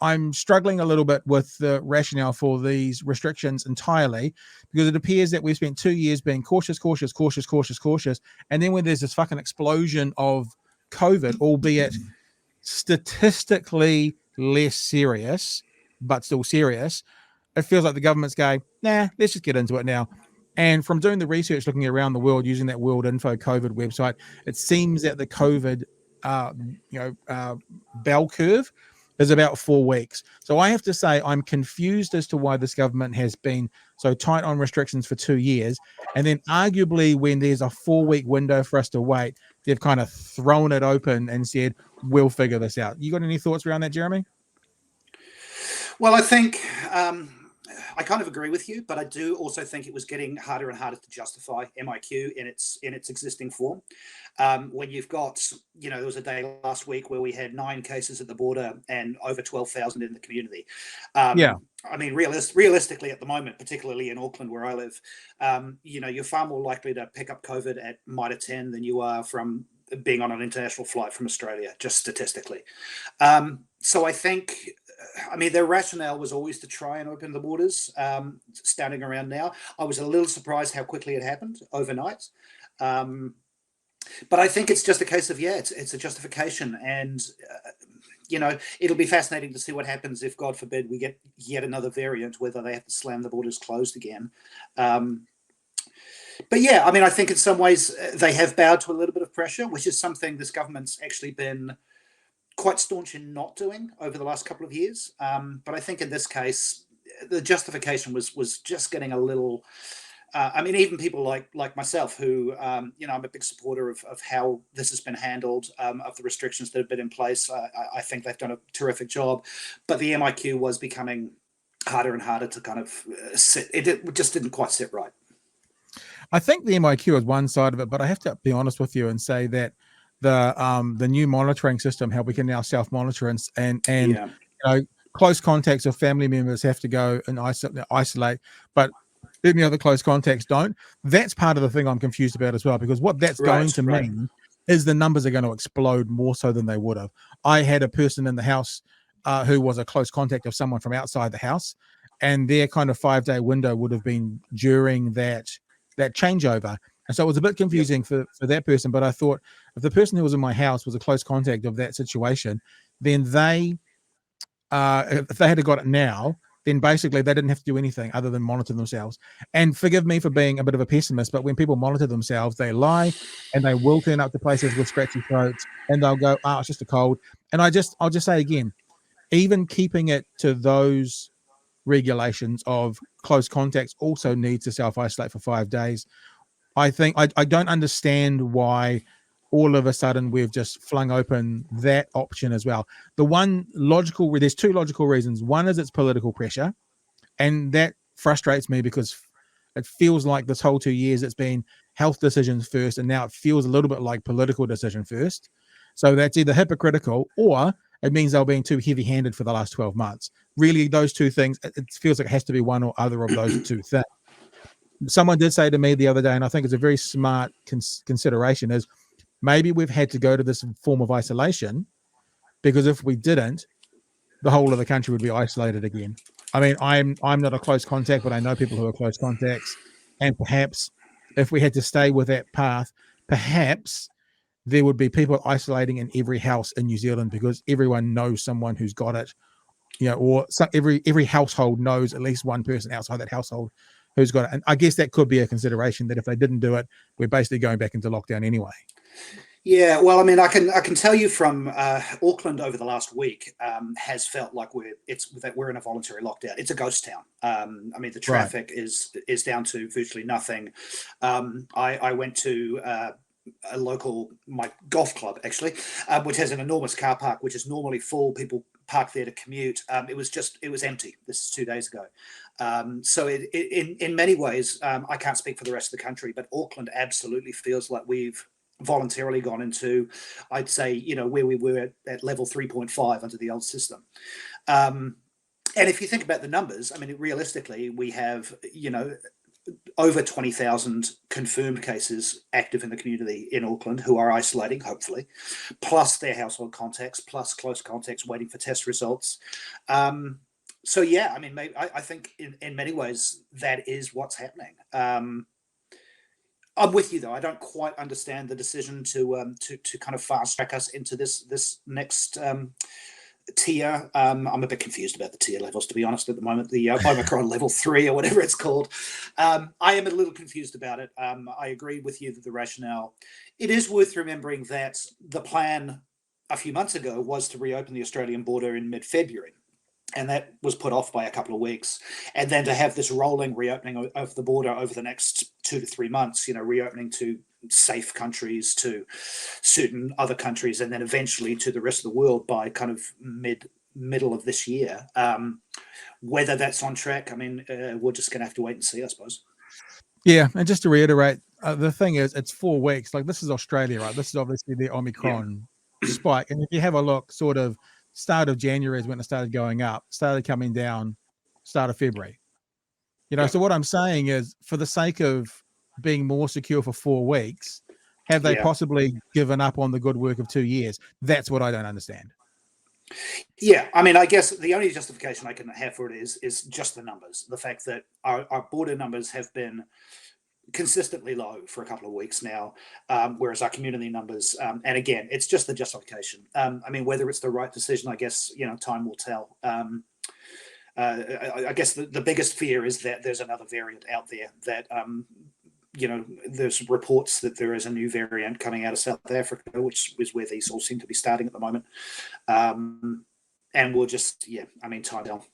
I'm struggling a little bit with the rationale for these restrictions entirely, because it appears that we've spent 2 years being cautious, cautious, cautious, cautious, cautious, and then when there's this fucking explosion of COVID, albeit statistically less serious, but still serious, it feels like the government's going, nah, let's just get into it now. And from doing the research, looking around the world using that World Info COVID website, it seems that the COVID, uh, bell curve is about 4 weeks. So I have to say I'm confused as to why this government has been so tight on restrictions for 2 years, and then arguably when there's a 4 week window for us to wait, they've kind of thrown it open and said we'll figure this out. You got any thoughts around that, Jeremy? Well, I think I kind of agree with you, but I do also think it was getting harder and harder to justify MIQ in its existing form. When you've got, there was a day last week where we had 9 cases at the border and over 12,000 in the community. Yeah. I mean, realistically, at the moment, particularly in Auckland, where I live, you're far more likely to pick up COVID at Mitre 10 than you are from being on an international flight from Australia, just statistically. So I think, their rationale was always to try and open the borders. Standing around now, I was a little surprised how quickly it happened overnight. But I think it's just a case of, it's a justification. And, it'll be fascinating to see what happens if, God forbid, we get yet another variant, whether they have to slam the borders closed again. But yeah, I think in some ways they have bowed to a little bit of pressure, which is something this government's actually been quite staunch in not doing over the last couple of years. But I think in this case, the justification was just getting a little. Even people like myself, who I'm a big supporter of how this has been handled, of the restrictions that have been in place. I think they've done a terrific job, but the MIQ was becoming harder and harder to kind of sit. It just didn't quite sit right. I think the MIQ is one side of it, but I have to be honest with you and say that the new monitoring system, how we can now self-monitor and close contacts of family members have to go and isolate, but any other close contacts don't. That's part of the thing I'm confused about as well, because what that's going to mean is the numbers are going to explode more so than they would have. I had a person in the house who was a close contact of someone from outside the house, and their kind of 5-day window would have been during that changeover. And so it was a bit confusing for that person. But I thought if the person who was in my house was a close contact of that situation, then they, if they had got it now, then basically they didn't have to do anything other than monitor themselves. And forgive me for being a bit of a pessimist, but when people monitor themselves, they lie and they will turn up to places with scratchy throats and they'll go, it's just a cold. And I'll just say again, even keeping it to those regulations of close contacts also needs to self-isolate for 5 days. I think I don't understand why all of a sudden we've just flung open that option as well. There's 2 logical reasons. One is it's political pressure, and that frustrates me because it feels like this whole 2 years it's been health decisions first, and now it feels a little bit like political decision first. So that's either hypocritical or it means they're being too heavy-handed for the last 12 months. Really, those 2 things, it feels like it has to be one or other of those 2 things. Someone did say to me the other day, and I think it's a very smart consideration, is maybe we've had to go to this form of isolation because if we didn't, the whole of the country would be isolated again. I'm not a close contact, but I know people who are close contacts, and perhaps if we had to stay with that path, perhaps there would be people isolating in every house in New Zealand because everyone knows someone who's got it, or every household knows at least one person outside that household who's got it. And I guess that could be a consideration, that if they didn't do it, we're basically going back into lockdown anyway. Yeah, well, I can tell you from Auckland over the last week has felt like we're in a voluntary lockdown. It's a ghost town. The traffic is down to virtually nothing. I went to my golf club actually, which has an enormous car park, which is normally full. People park there to commute. It was empty. This is 2 days ago. So in many ways, I can't speak for the rest of the country, but Auckland absolutely feels like we've voluntarily gone into, I'd say, where we were at level 3.5 under the old system. And if you think about the numbers, realistically, we have, over 20,000 confirmed cases active in the community in Auckland who are isolating, hopefully, plus their household contacts, plus close contacts waiting for test results. So yeah, I mean, I think in many ways that is what's happening. I'm with you though. I don't quite understand the decision to kind of fast track us into this next tier. I'm a bit confused about the tier levels, to be honest, at the moment. The Omicron level 3 or whatever it's called. I am a little confused about it. I agree with you that the rationale. It is worth remembering that the plan a few months ago was to reopen the Australian border in mid-February. And that was put off by a couple of weeks. And then to have this rolling reopening of the border over the next 2 to 3 months, reopening to safe countries, to certain other countries, and then eventually to the rest of the world by kind of middle of this year. Whether that's on track, I mean, we're just going to have to wait and see, I suppose. Yeah, and just to reiterate, the thing is, it's 4 weeks. Like, this is Australia, right? This is obviously the Omicron spike. And if you have a look, sort of start of January is when it started going up, started coming down, start of February. So what I'm saying is, for the sake of being more secure for 4 weeks, have they possibly given up on the good work of 2 years? That's what I don't understand. Yeah, I mean, I guess the only justification I can have for it is just the numbers. The fact that our border numbers have been consistently low for a couple of weeks now, whereas our community numbers, and again, it's just the justification. I mean, whether it's the right decision, I guess, time will tell. I guess the biggest fear is that there's another variant out there that, there's reports that there is a new variant coming out of South Africa, which is where these all seem to be starting at the moment. And we'll just, time will tell.